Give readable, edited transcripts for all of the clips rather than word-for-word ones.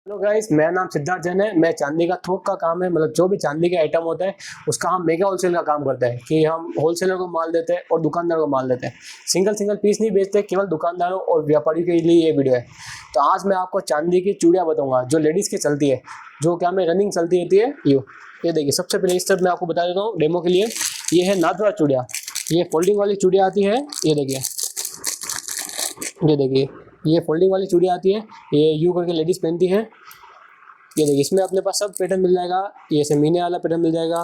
Hello guys, मेरा नाम सिद्धार्थ जैन है। मैं चांदी का थोक का काम है, मतलब जो भी चांदी के आइटम होते हैं उसका हम मेगा होलसेल का काम करते हैं कि हम होलसेलर को माल देते हैं और दुकानदार को माल देते हैं। सिंगल सिंगल पीस नहीं बेचते, केवल दुकानदारों और व्यापारियों के लिए ये वीडियो है। तो आज मैं आपको चांदी की चूड़ियाँ बताऊंगा जो लेडीज़ की चलती है, जो क्या में रनिंग चलती रहती है। ये देखिए, सबसे पहले इस तरफ मैं आपको बता देता हूँ डेमो के लिए। ये है नाथद्वारा चूड़ियाँ। ये फोल्डिंग वाली चूड़ियाँ आती है। ये देखिए, ये फोल्डिंग वाली चूड़ियाँ आती है। ये यू करके लेडीज़ पहनती है। ये देखिए, इसमें अपने पास सब पैटर्न मिल जाएगा। ये ऐसे मीने वाला पैटर्न मिल जाएगा।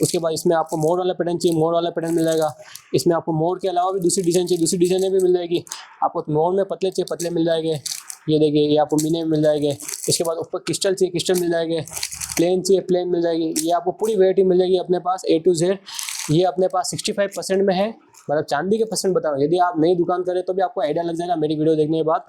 उसके बाद इसमें आपको मोर वाला पैटर्न चाहिए, मोर वाला पैटर्न मिल जाएगा। इसमें आपको मोर के अलावा भी दूसरी डिज़ाइन चाहिए, दूसरी डिज़ाइनें भी मिल जाएगी। आपको मोर में पतले चाहिए, पतले मिल जाएंगे। ये देखिए, ये आपको मीने में मिल जाएंगे। इसके बाद ऊपर क्रिस्टल चाहिए, क्रिस्टल मिल जाएंगे। प्लेन चाहिए, प्लेन मिल जाएगी। ये आपको पूरी वैरायटी मिल जाएगी अपने पास A to Z। ये अपने पास 65% में है, मतलब चांदी के परसेंट बता रहा हूँ। यदि आप नई दुकान करें तो भी आपको आइडिया लग जाएगा मेरी वीडियो देखने के बाद।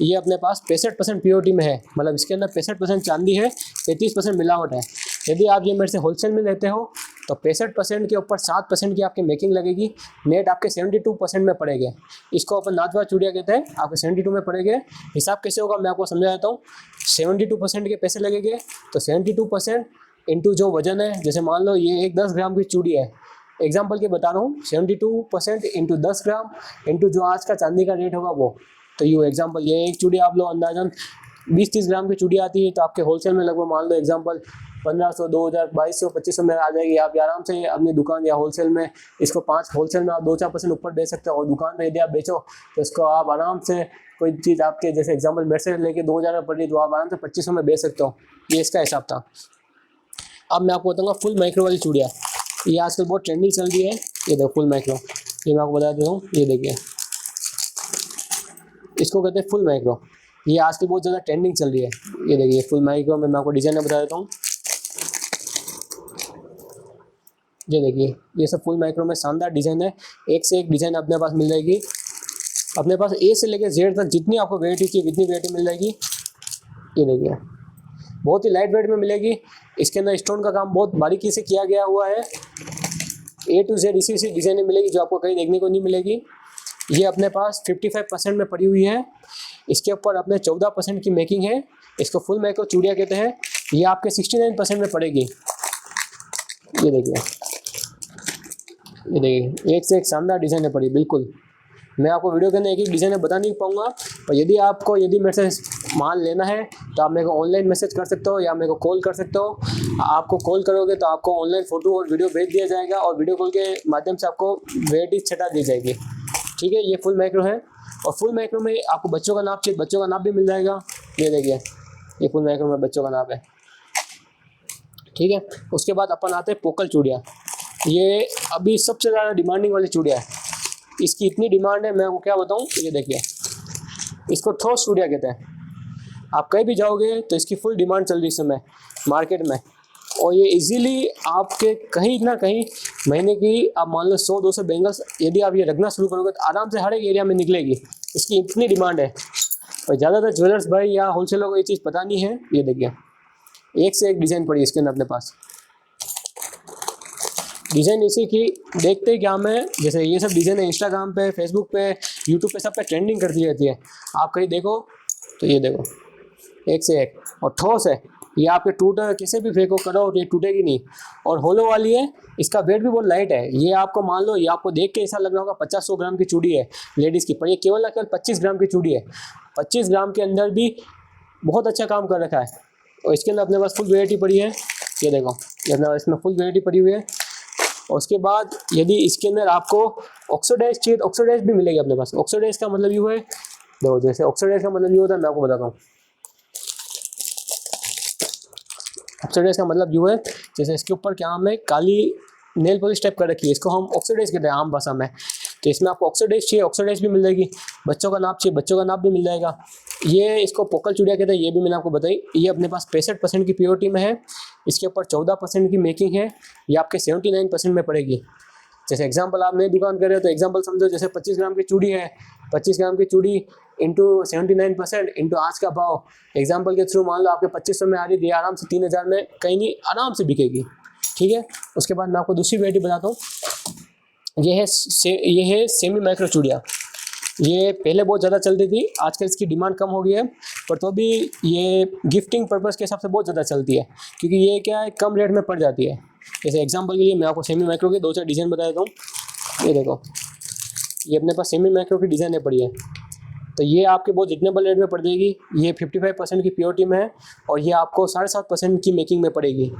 ये अपने पास 65% प्योरिटी में है, मतलब इसके अंदर 65% चांदी है, 33% मिलावट है। यदि आप ये मेरे से होलसेल में लेते हो तो 65% के ऊपर 7% की आपकी मेकिंग लगेगी। नेट आपके 72% में पड़ेंगे। इसको अपन नाथद्वारा चूड़ियाँ कहते हैं, आपके 72 में पड़ेंगे। हिसाब कैसे होगा मैं आपको समझा देता हूँ। 72% के पैसे लगेंगे तो 72% इंटू जो वजन है, जैसे मान लो ये एक 10 ग्राम की चूड़ी है, एग्जाम्पल के बता रहा हूँ। 72% इंटू 10 ग्राम इंटू जो आज का चांदी का रेट होगा वो। तो यू एग्जाम्पल, ये एक चूड़ी आप लो अंदाजन 20-30 ग्राम की चूड़ी आती है, तो आपके होलसेल में लगभग मान लो एग्जाम्पल 1500, 2000, 2200, 2500 में आ जाएगी। आप आराम से अपनी दुकान या होलसेल में इसको 5 होलसेल में आप 2-4% ऊपर दे सकते हो। और दुकान पर यदि आप बेचो तो इसको आप आराम से, कोई चीज़ आपके जैसे एग्जाम्पल मेरे से लेके 2000 में पड़ रही तो आप आराम से 2500 में बेच सकते हो। ये इसका हिसाब था। अब मैं आपको बताऊँगा फुल माइक्रो वाली चूड़ियाँ। ये आजकल बहुत ट्रेंडिंग चल रही है। ये देखो फुल माइक्रो, ये मैं आपको बता देता हूँ। ये देखिए, इसको कहते हैं फुल माइक्रो। ये आजकल बहुत ज़्यादा ट्रेंडिंग चल रही है। ये देखिए फुल माइक्रो में मैं आपको डिज़ाइन बता देता हूँ। ये देखिए, ये सब फुल माइक्रो में शानदार डिज़ाइन है। एक से एक डिज़ाइन अपने पास मिल जाएगी। अपने पास A से लेकर Z तक जितनी आपको वैरायटी चाहिए उतनी वैरायटी मिल जाएगी। ये देखिए, बहुत ही लाइट वेट में मिलेगी। इसके अंदर स्टोन का काम बहुत बारीकी से किया गया हुआ है। A to Z इसी डिज़ाइन में मिलेगी जो आपको कहीं देखने को नहीं मिलेगी। ये अपने पास 55% में पड़ी हुई है। इसके ऊपर अपने 14% की मेकिंग है। इसको फुल माइक्रो चूड़ियाँ कहते हैं। ये आपके 69% में पड़ेगी। ये देखिए, एक से एक शानदार डिज़ाइन है पड़ी। बिल्कुल, मैं आपको वीडियो के अंदर एक एक डिज़ाइन बता नहीं पाऊँगा। और यदि मेरे से माल लेना है तो आप मेरे को ऑनलाइन मैसेज कर सकते हो या मेरे को कॉल कर सकते हो। आपको कॉल करोगे तो आपको ऑनलाइन फ़ोटो और वीडियो भेज दिया जाएगा और वीडियो कॉल के माध्यम से आपको वैरायटी छटा दी जाएगी। ठीक है, ये फुल माइक्रो है। और फुल माइक्रो में आपको बच्चों का नाप चाहिए, बच्चों का नाप भी मिल जाएगा। ये देखिए, ये फुल माइक्रो में बच्चों का नाप है। ठीक है, उसके बाद अपन आते हैं पोकल चूड़ियाँ। ये अभी सबसे ज़्यादा डिमांडिंग वाली चूड़ियाँ है। इसकी इतनी डिमांड है, मैं आपको क्या बताऊँ। ये देखिए, इसको ठोस चूड़ियाँ कहते हैं। आप कहीं भी जाओगे तो इसकी फुल डिमांड चल रही इस समय मार्केट में। और ये इजीली आपके कहीं ना कहीं महीने की आप मान लो 100-200 बैंगल्स यदि आप ये रखना शुरू करोगे तो आराम से हर एक एरिया में निकलेगी। इसकी इतनी डिमांड है। और ज़्यादातर ज्वेलर्स भाई या होलसेलर को ये चीज़ पता नहीं है। ये देखिए, एक से एक डिज़ाइन पड़ी इसके अंदर अपने पास। डिज़ाइन इसी की देखते ही क्या मैं, जैसे ये सब डिज़ाइन है इंस्टाग्राम पे, फेसबुक पे, यूट्यूब पे, सब पे ट्रेंडिंग करती रहती है। आप कहीं देखो तो ये देखो, एक से एक और ठोस है। ये आपके किसी भी फेंको करो ये टूटेगी नहीं। और होलो वाली है, इसका वेट भी बहुत लाइट है। ये आपको मान लो, ये आपको देख के ऐसा लग रहा होगा 50-100 ग्राम की चूड़ी है लेडीज़ की, पर ये केवल 25 ग्राम की चूड़ी है। 25 ग्राम के अंदर भी बहुत अच्छा काम कर रखा है। और इसके अंदर अपने पास फुल वैरायटी पड़ी है। ये देखो, ये इसमें फुल वैरायटी पड़ी हुई है। और उसके बाद यदि इसके अंदर आपको ऑक्सीडाइज चाहिए तो ऑक्सीडाइज भी मिलेगी अपने पास। ऑक्सीडाइज का मतलब यूँ है, देखो जैसे ऑक्सीडाइज का मतलब यूँ होता है, मैं आपको बताता हूँ। ऑक्सीडाइज का मतलब यूँ है, जैसे इसके ऊपर क्या हम है, काली नेल पॉलिश टाइप कर रखी है, इसको हम ऑक्सीडाइज कहते हैं आम भाषा में। तो इसमें आपको ऑक्सीडाइज चाहिए, ऑक्सीडाइज भी मिल जाएगी। बच्चों का नाप चाहिए, बच्चों का नाप भी मिल जाएगा। ये इसको पोकल चूड़ियाँ कहते हैं, ये भी मैंने आपको बताई। ये अपने पास 65% की प्योरिटी में है। इसके ऊपर 14% की मेकिंग है। ये आपके 79% में पड़ेगी। जैसे एग्जांपल आप नई दुकान कर रहे हो तो एग्जांपल समझो, जैसे 25 ग्राम की चूड़ी है, 25 ग्राम की चूड़ी इंटू 79% इंटू आज का भाव, एग्जांपल के थ्रू मान लो आपके 2500 में आ रही थी, आराम से 3000 में कहीं नहीं आराम से बिकेगी। ठीक है, उसके बाद मैं आपको दूसरी वैरायटी बताता हूँ। ये है सेमी माइक्रो चूड़ियाँ। ये पहले बहुत ज़्यादा चलती थी, आजकल इसकी डिमांड कम हो गई है, पर तो भी ये गिफ्टिंग पर्पज़ के हिसाब से बहुत ज़्यादा चलती है, क्योंकि ये क्या है, कम रेट में पड़ जाती है। जैसे एग्जांपल के लिए मैं आपको सेमी माइक्रो के 2-4 डिज़ाइन बता देता हूँ। ये देखो, ये अपने पास सेमी माइक्रो की डिज़ाइनें पड़ी है, तो ये आपके बहुत रिजनेबल रेट में पड़ जाएगी। ये 55% की प्योरिटी में है, और ये आपको 7.5% की मेकिंग में पड़ेगी।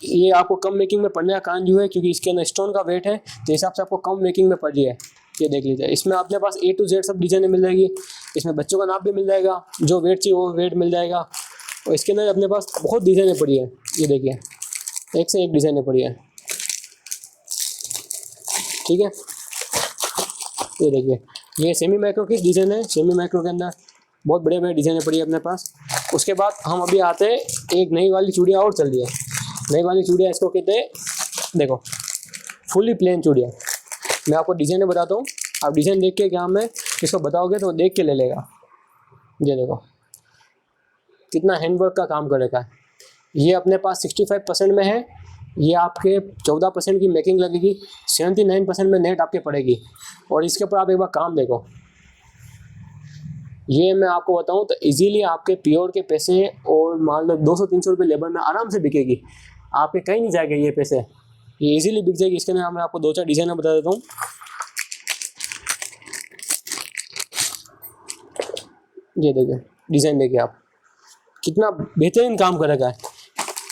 ये आपको कम मेकिंग में पड़ने का कारण जो है, क्योंकि इसके अंदर स्टोन का वेट है, तो हिसाब से आपको कम मेकिंग में पड़ रही है। ये देख लीजिए, इसमें अपने पास A to Z सब डिज़ाइनें मिल जाएगी। इसमें बच्चों का नाप भी मिल जाएगा, जो वेट चाहिए वो वेट मिल जाएगा। और इसके अंदर अपने पास बहुत डिज़ाइनें पड़ी है। ये देखिए, एक से एक डिज़ाइनें पड़ी है, ठीक है। ये देखिए, ये सेमी माइक्रो की डिज़ाइन है। सेमी माइक्रो के अंदर बहुत बड़े बड़े डिज़ाइनें पड़ी है अपने पास। उसके बाद हम अभी आते हैं, एक नई वाली चूड़िया और चल रही है। नई वाली चूड़िया इसको कहते हैं, देखो, फुली प्लेन चूड़िया। मैं आपको डिज़ाइनें बताता हूँ, आप डिज़ाइन देख के क्या मैं इसको बताओगे तो देख के ले लेगा। ये देखो कितना हैंडवर्क का काम कर रखा है। ये अपने पास 65% में है। ये आपके 14% की मेकिंग लगेगी, 79% में नेट आपके पड़ेगी। और इसके ऊपर आप एक बार काम देखो, ये मैं आपको बताऊं तो इजीली आपके प्योर के पैसे और मान लो 200-300 रुपये लेबर में आराम से बिकेगी। आपके कहीं नहीं जाएगा ये पैसे, ये इजीली बिक जाएगी। इसके अंदर मैं आपको 2-4 डिज़ाइन बता देता हूँ। ये देखिए डिज़ाइन, देखिए आप कितना बेहतरीन काम कर रखा है।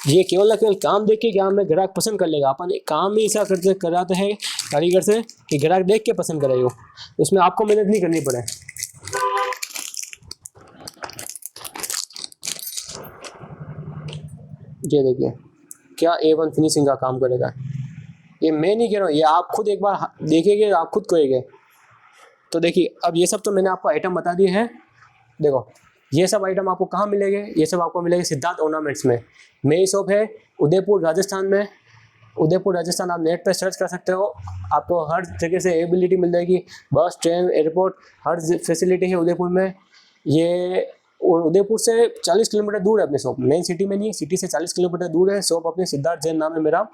ये केवल न केवल काम देख के क्या हमें ग्राहक पसंद कर लेगा। अपन एक काम ही ऐसा करते कराते हैं कारीगर से कि ग्राहक देख के पसंद करेगा, उसमें आपको मेहनत नहीं करनी पड़े। ये देखिए क्या A1 फिनिशिंग का काम करेगा। ये मैं नहीं कह रहा हूँ, ये आप खुद एक बार देखेंगे, आप खुद कहेंगे। तो देखिए, अब ये सब तो मैंने आपको आइटम बता दिए हैं। देखो ये सब आइटम आपको कहाँ मिलेंगे, ये सब आपको मिलेंगे सिद्धार्थ ऑर्नामेंट्स में। मेरी शॉप है उदयपुर राजस्थान में। उदयपुर राजस्थान आप नेट पर सर्च कर सकते हो, आपको हर जगह से एबिलिटी मिल जाएगी। बस, ट्रेन, एयरपोर्ट, हर फैसिलिटी है उदयपुर में। ये और उदयपुर से 40 किलोमीटर दूर है अपनी शॉप, मेन सिटी में नहीं है, सिटी से 40 किलोमीटर दूर है शॉप अपने। सिद्धार्थ जैन नाम है मेरा।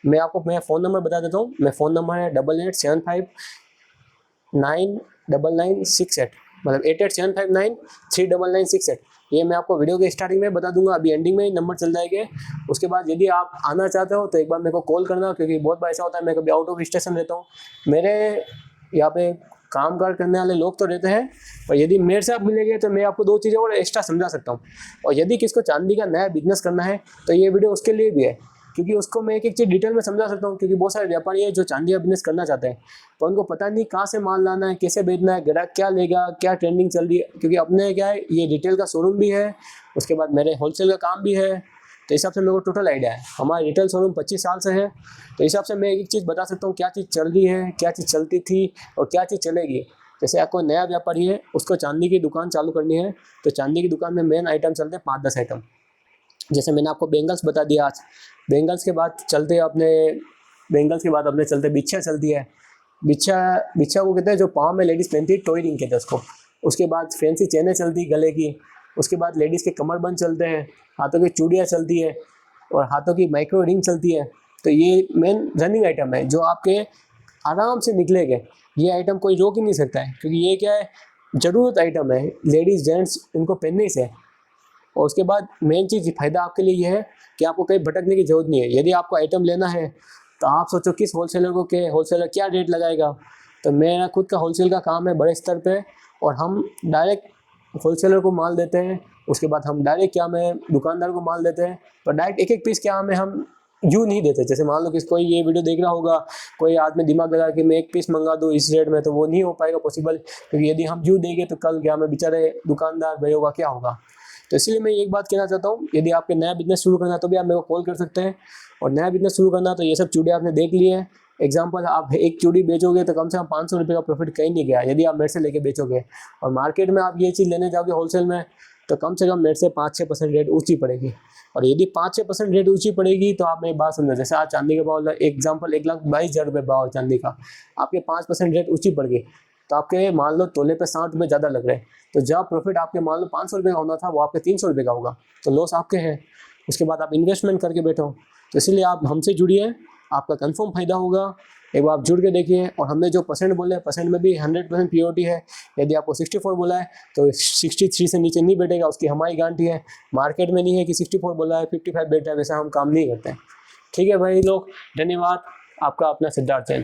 मैं आपको मेरा फ़ोन नंबर बता देता हूँ। मेरा फ़ोन नंबर है 8875999968, मतलब 8875939968। ये मैं आपको वीडियो के स्टार्टिंग में बता दूंगा, अभी एंडिंग में ही नंबर चल जाएंगे। उसके बाद यदि आप आना चाहते हो तो एक बार मेरे को कॉल करना, क्योंकि बहुत बार ऐसा होता है मैं कभी आउट ऑफ स्टेशन रहता हूँ। मेरे यहाँ पे काम कार करने वाले लोग तो रहते हैं, और यदि मेरे से आप मिलेंगे तो मैं आपको 2 चीज़ें और एक्स्ट्रा समझा सकता हूँ। और यदि किसको चांदी का नया बिजनेस करना है तो ये वीडियो उसके लिए भी है, क्योंकि उसको मैं एक एक चीज़ डिटेल में समझा सकता हूँ। क्योंकि बहुत सारे व्यापारी है जो चांदी का बिजनेस करना चाहते हैं, तो उनको पता नहीं कहाँ से माल लाना है, कैसे बेचना है, ग्राहक क्या लेगा, क्या ट्रेंडिंग चल रही है। क्योंकि अपने क्या है, ये रिटेल का शोरूम भी है, उसके बाद मेरे होलसेल का काम भी है। तो हिसाब से मेरे को टोटल आइडिया है। हमारा रिटेल शोरूम 25 साल से है, तो हिसाब से मैं एक चीज़ बता सकता हूँ क्या चीज़ चल रही है, क्या चीज़ चलती थी और क्या चीज़ चलेगी। जैसे आपको नया व्यापारी है, उसको चांदी की दुकान चालू करनी है, तो चांदी की दुकान में मेन आइटम चलते हैं 5-10 आइटम। जैसे मैंने आपको बेंगल्स बता दिया आज, बेंगल्स के बाद चलते अपने चलते बिच्छा चलती है। बिच्छा को कहते हैं जो पाँव में लेडीज़ पहनती है, टॉय रिंग कहते हैं उसको। उसके बाद फैंसी चेनें चलती गले की। उसके बाद लेडीज़ के कमरबंद चलते हैं, हाथों की चूड़ियाँ चलती है और हाथों की माइक्रो रिंग चलती है। तो ये मेन रनिंग आइटम है जो आपके आराम से निकलेंगे। ये आइटम कोई रोक ही नहीं सकता है, क्योंकि ये क्या है, ज़रूरत आइटम है, लेडीज़ जेंट्स इनको पहनने से। और उसके बाद मेन चीज़ फ़ायदा आपके लिए ये है कि आपको कहीं भटकने की ज़रूरत नहीं है। यदि आपको आइटम लेना है तो आप सोचो किस होलसेलर क्या रेट लगाएगा। तो मेरा खुद का होलसेल का काम है बड़े स्तर पे, और हम डायरेक्ट होलसेलर को माल देते हैं। उसके बाद हम डायरेक्ट दुकानदार को माल देते हैं, पर डायरेक्ट एक एक पीस हम यूँ नहीं देते। जैसे मान लो कि कोई ये वीडियो देख रहा होगा, कोई आदमी दिमाग लगा कि मैं एक पीस मंगा दूँ इस रेट में, तो वो नहीं हो पाएगा पॉसिबल। क्योंकि यदि हम यूँ देंगे तो कल बेचारे दुकानदार भैया का क्या होगा। तो इसलिए मैं एक बात कहना चाहता हूँ, यदि आपके नया बिजनेस शुरू करना है तो भी आप मेरे को कॉल कर सकते हैं। और नया बिजनेस शुरू करना तो ये सब चूड़ियाँ आपने देख ली है। एग्जाम्पल, आप एक चूड़ी बेचोगे तो कम से कम 500 रुपये का प्रॉफिट कहीं नहीं गया यदि आप मेरे से लेके बेचोगे। और मार्केट में आप ये चीज़ लेने जाओगे होलसेल में तो कम से कम मेरे से 5-6% रेट ऊँची पड़ेगी। और यदि 5-6% रेट ऊँची पड़ेगी तो आप मेरी बात समझो। जैसे आज चांदी के भाव एग्जाम्पल 1,22,000 रुपये भाव है चांदी का, आपके 5% रेट ऊँची पड़ गई तो आपके मान लो तोले पे 60 रुपये ज़्यादा लग रहे हैं। तो जब प्रॉफिट आपके मान लो 500 रुपये का होना था वो आपके 300 रुपये का होगा, तो लॉस आपके हैं। उसके बाद आप इन्वेस्टमेंट करके बैठो। तो इसलिए आप हमसे जुड़िए, आपका कंफर्म फ़ायदा होगा। एक बार आप जुड़ के देखिए। और हमने जो परसेंट बोले हैं, परसेंट में भी 100% प्योरिटी है। यदि आपको 64 बोला है तो 63 से नीचे नहीं बैठेगा, उसकी हमारी गारंटी है। मार्केट में नहीं है कि 64 बोला है 55 बैठ रहा है, वैसा हम काम नहीं करते हैं। ठीक है भाई लोग, धन्यवाद। आपका अपना सिद्धार्थ जैन।